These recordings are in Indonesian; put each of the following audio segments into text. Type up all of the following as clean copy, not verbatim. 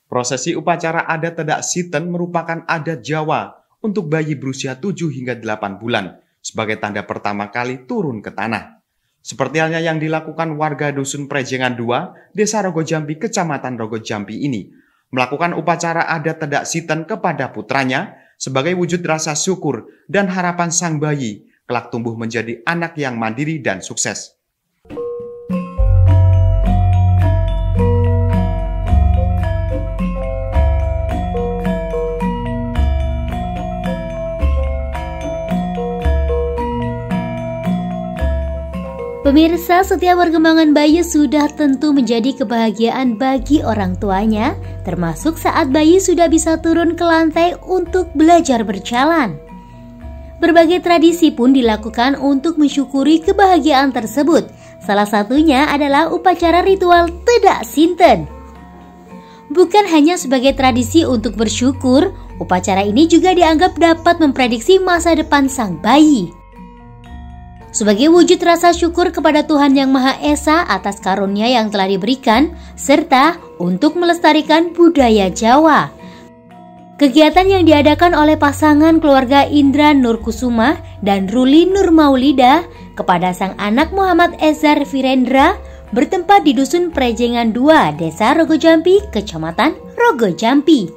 Prosesi upacara adat Tedak Siten merupakan adat Jawa untuk bayi berusia 7 hingga 8 bulan sebagai tanda pertama kali turun ke tanah. Seperti halnya yang dilakukan warga Dusun Prejengan 2, Desa Rogojampi, Kecamatan Rogojampi ini, melakukan upacara adat Tedak Siten kepada putranya sebagai wujud rasa syukur dan harapan sang bayi kelak tumbuh menjadi anak yang mandiri dan sukses. Pemirsa, setiap perkembangan bayi sudah tentu menjadi kebahagiaan bagi orang tuanya, termasuk saat bayi sudah bisa turun ke lantai untuk belajar berjalan. Berbagai tradisi pun dilakukan untuk mensyukuri kebahagiaan tersebut. Salah satunya adalah upacara ritual Tedak Sinten. Bukan hanya sebagai tradisi untuk bersyukur, upacara ini juga dianggap dapat memprediksi masa depan sang bayi. Sebagai wujud rasa syukur kepada Tuhan Yang Maha Esa atas karunia yang telah diberikan, serta untuk melestarikan budaya Jawa. Kegiatan yang diadakan oleh pasangan keluarga Indra Nurkusuma dan Ruli Nurmaulida kepada sang anak Muhammad Ezar Virendra bertempat di Dusun Prejengan 2, Desa Rogojampi, Kecamatan Rogojampi.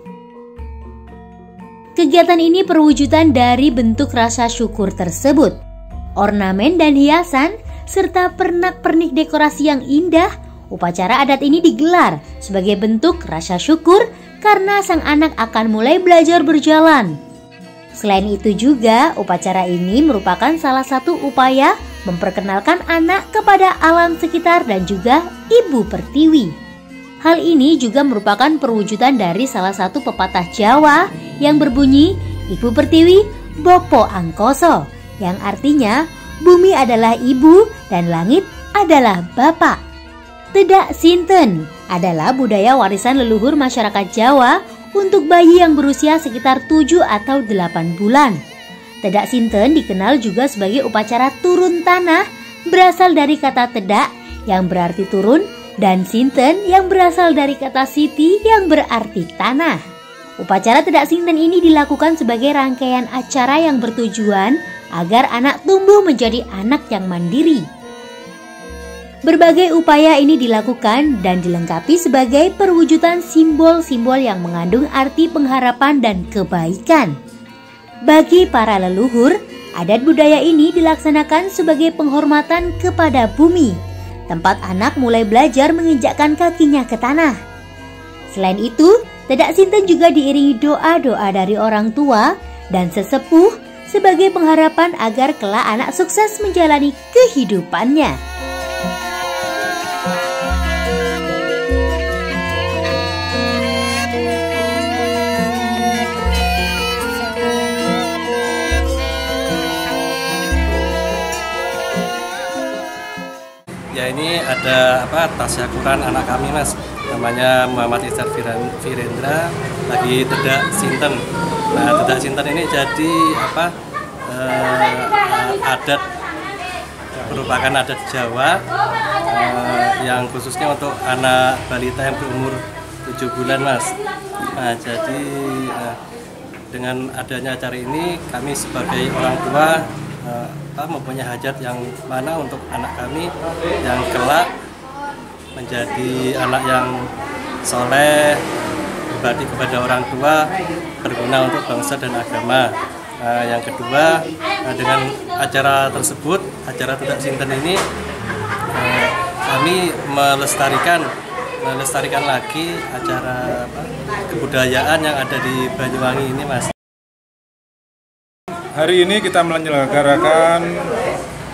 Kegiatan ini perwujudan dari bentuk rasa syukur tersebut. Ornamen dan hiasan, serta pernak-pernik dekorasi yang indah, upacara adat ini digelar sebagai bentuk rasa syukur karena sang anak akan mulai belajar berjalan. Selain itu juga, upacara ini merupakan salah satu upaya memperkenalkan anak kepada alam sekitar dan juga Ibu Pertiwi. Hal ini juga merupakan perwujudan dari salah satu pepatah Jawa yang berbunyi, Ibu Pertiwi, Bopo Angkoso, yang artinya bumi adalah ibu dan langit adalah bapak. Tedak Sinten adalah budaya warisan leluhur masyarakat Jawa untuk bayi yang berusia sekitar 7 atau 8 bulan. Tedak Sinten dikenal juga sebagai upacara turun tanah, berasal dari kata tedak yang berarti turun dan sinten yang berasal dari kata siti yang berarti tanah. Upacara Tedak Sinten ini dilakukan sebagai rangkaian acara yang bertujuan agar anak tumbuh menjadi anak yang mandiri. Berbagai upaya ini dilakukan dan dilengkapi sebagai perwujudan simbol-simbol yang mengandung arti pengharapan dan kebaikan. Bagi para leluhur, adat budaya ini dilaksanakan sebagai penghormatan kepada bumi, tempat anak mulai belajar menginjakkan kakinya ke tanah. Selain itu, Tedak Sinten juga diiringi doa-doa dari orang tua dan sesepuh sebagai pengharapan agar kelak anak sukses menjalani kehidupannya. Ya, ini ada tasyakuran anak kami, Mas. Namanya Muhammad Ezar Virendra, lagi Tedak Sinten. Nah, Tedak Sinten ini jadi adat, merupakan adat Jawa yang khususnya untuk anak balita yang berumur 7 bulan, Mas. Nah, jadi dengan adanya acara ini kami sebagai orang tua mempunyai hajat yang mana untuk anak kami yang kelak menjadi anak yang soleh, berbakti kepada orang tua, berguna untuk bangsa dan agama. Yang kedua, dengan acara tersebut, acara Tedak Sinten ini, kami melestarikan lagi acara kebudayaan yang ada di Banyuwangi ini, Mas. Hari ini kita menyelenggarakan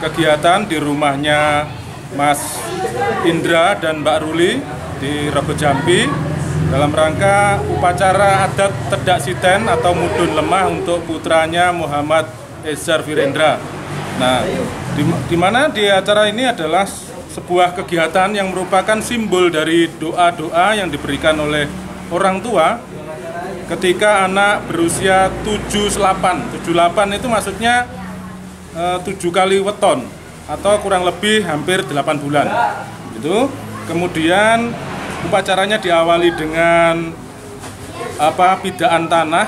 kegiatan di rumahnya Mas Indra dan Mbak Ruli di Rogojampi dalam rangka upacara adat Tedak Siten atau mudun lemah untuk putranya Muhammad Ezar Virendra. Nah, di mana di acara ini adalah sebuah kegiatan yang merupakan simbol dari doa-doa yang diberikan oleh orang tua ketika anak berusia 78 itu maksudnya 7 kali weton atau kurang lebih hampir 8 bulan. Itu kemudian upacaranya diawali dengan pidaan tanah.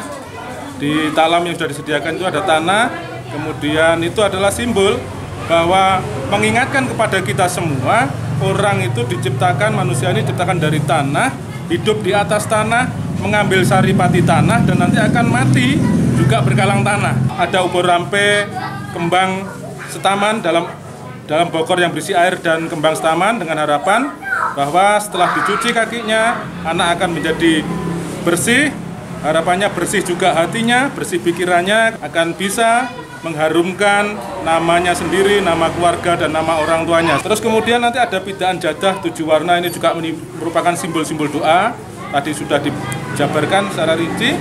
Di talam yang sudah disediakan itu ada tanah, kemudian itu adalah simbol bahwa mengingatkan kepada kita semua, orang itu diciptakan, manusia ini diciptakan dari tanah, hidup di atas tanah, mengambil saripati tanah, dan nanti akan mati juga berkalang tanah. Ada ubur rampe, kembang setaman dalam bokor yang berisi air dan kembang setaman, dengan harapan bahwa setelah dicuci kakinya, anak akan menjadi bersih. Harapannya bersih juga hatinya, bersih pikirannya, akan bisa mengharumkan namanya sendiri, nama keluarga, dan nama orang tuanya. Terus kemudian nanti ada pidaan jadah 7 warna, ini juga merupakan simbol-simbol doa. Tadi sudah dijabarkan secara rinci,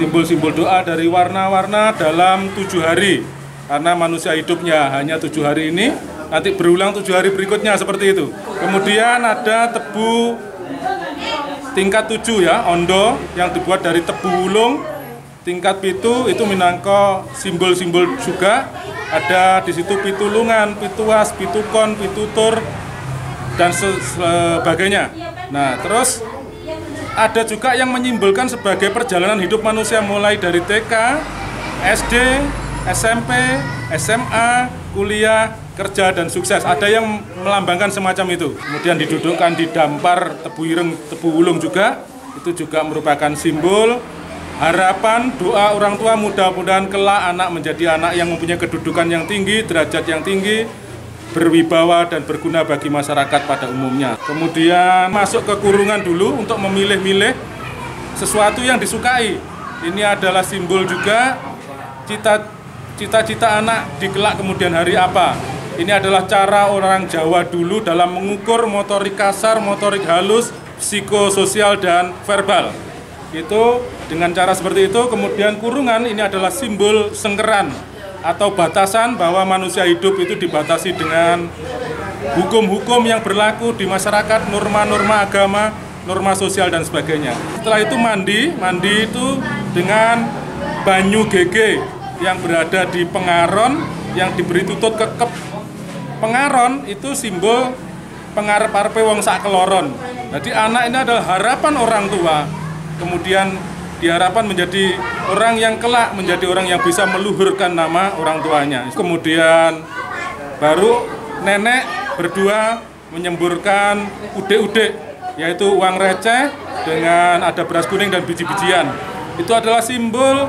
simbol-simbol doa dari warna-warna dalam 7 hari. Karena manusia hidupnya hanya 7 hari ini, nanti berulang 7 hari berikutnya seperti itu. Kemudian ada tebu tingkat 7 ya, ondo yang dibuat dari tebu wulung. Tingkat pitu itu minangka simbol-simbol juga. Ada di situ pitulungan, pituas, pitukon, pitutur, dan sebagainya. Nah, terus ada juga yang menyimbolkan sebagai perjalanan hidup manusia mulai dari TK, SD, SMP, SMA, kuliah, kerja, dan sukses. Ada yang melambangkan semacam itu. Kemudian didudukkan di dampar tebu ireng, tebu wulung juga. Itu juga merupakan simbol harapan, doa orang tua, mudah-mudahan kelak anak menjadi anak yang mempunyai kedudukan yang tinggi, derajat yang tinggi, berwibawa dan berguna bagi masyarakat pada umumnya. Kemudian masuk ke kurungan dulu untuk memilih-milih sesuatu yang disukai. Ini adalah simbol juga cita-cita anak di kelak kemudian hari apa. Ini adalah cara orang Jawa dulu dalam mengukur motorik kasar, motorik halus, psikososial, dan verbal. Itu dengan cara seperti itu. Kemudian kurungan ini adalah simbol sengkeran atau batasan bahwa manusia hidup itu dibatasi dengan hukum-hukum yang berlaku di masyarakat, norma-norma agama, norma sosial, dan sebagainya. Setelah itu mandi itu dengan banyu gege yang berada di pengaron yang diberi tutut kekep. Pengaron itu simbol pengarep-arepe wong sak keloron. Jadi anak ini adalah harapan orang tua. Kemudian diharapkan menjadi orang yang kelak, menjadi orang yang bisa meluhurkan nama orang tuanya. Kemudian baru nenek berdua menyemburkan ude-ude, yaitu uang receh dengan ada beras kuning dan biji-bijian. Itu adalah simbol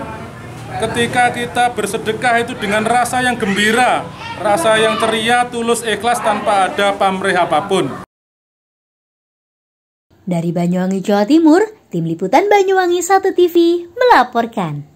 ketika kita bersedekah itu dengan rasa yang gembira, rasa yang ceria, tulus, ikhlas, tanpa ada pamrih apapun. Dari Banyuwangi, Jawa Timur, Tim Liputan Banyuwangi 1 TV melaporkan.